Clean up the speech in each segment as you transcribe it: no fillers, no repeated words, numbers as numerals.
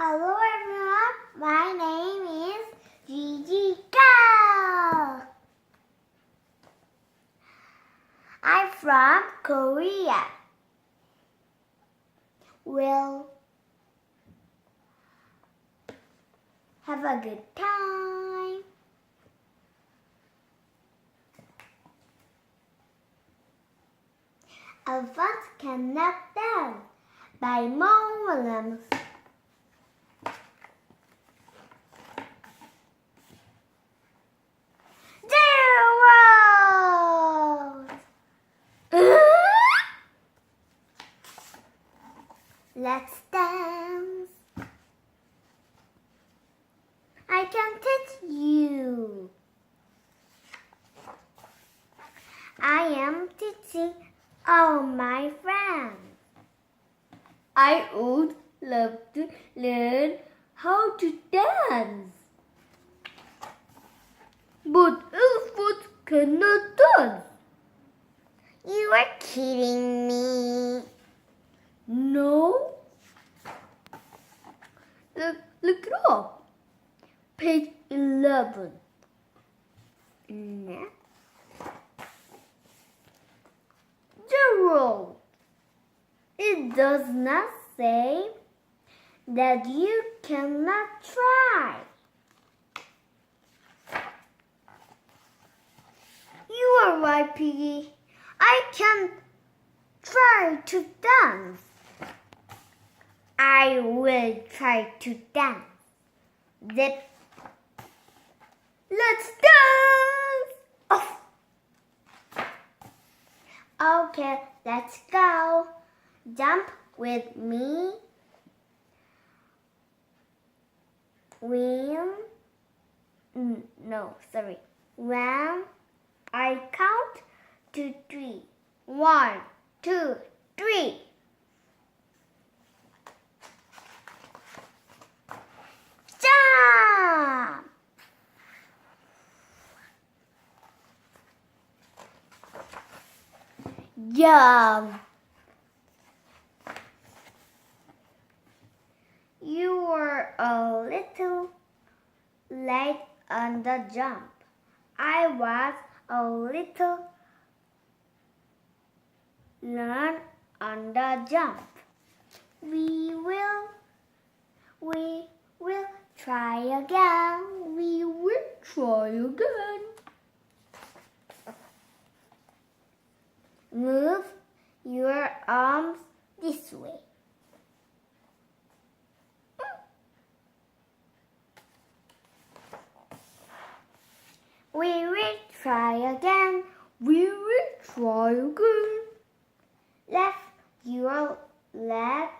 Hello everyone, my name is GGGirl. I'm from Korea. We'll have a good time. Elephants cannot dance by Mo Williams. Let's dance. I can teach you. I am teaching all my friends. I would love to learn how to dance. But elephants cannot dance. You are kidding me. No. Look it up. Page 11. Next. The road. It does not say that you cannot try. You are right, Piggy. I can try to dance. I will try to dance. Zip. Let's dance! Oh. Okay, let's go. Jump with me. When I count to 3. 1, 2, 3. Jump! Jump! You were a little late on the jump. I was a little learn on the jump. We will try again. We will try again. Move your arms this way. We will try again. We will try again. Left your leg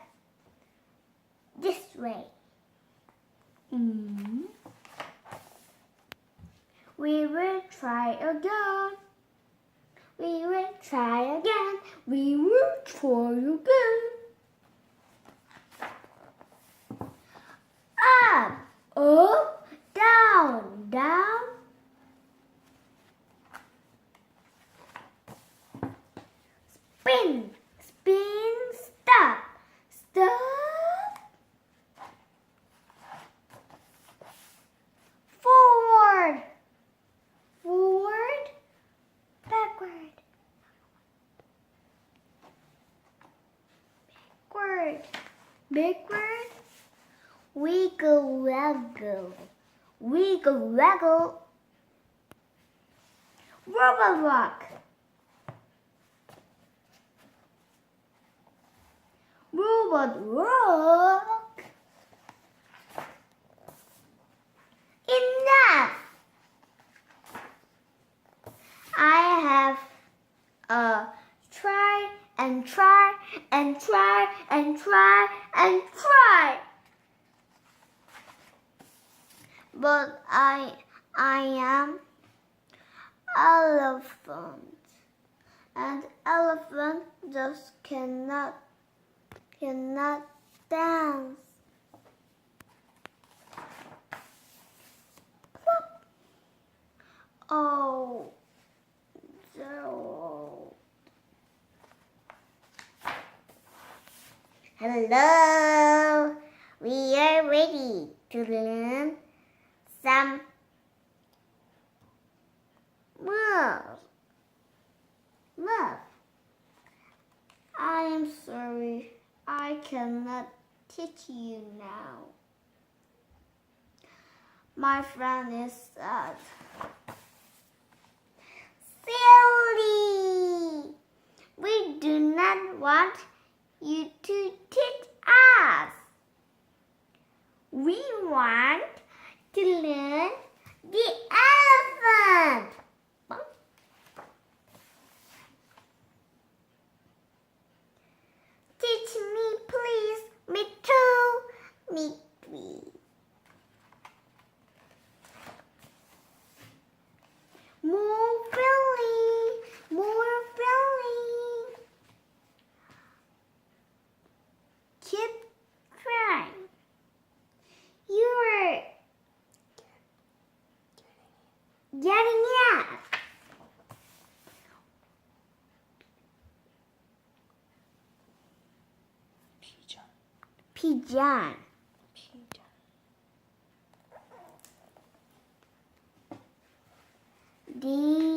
this way. We will try again. We will try again. We will try again. Up, up, down, down. Spin, spin, stop, stop. Forward, forward, backward, backward, backward. Wiggle, waggle, wiggle, waggle. Robot rock. Robot rock. Enough. I have try and try and try and try and try. But I am elephant, and elephant just cannot dance. Plop. Oh, so. Hello, we are ready to learn some words. Love. I am sorry, I cannot teach you now. My friend is sad. Silly! We do not want you to teach us. We want to learn the elephant. Teach me, please. Me too. Me too. More friendly. More friendly. Keep trying. You're getting it. Pigeon. D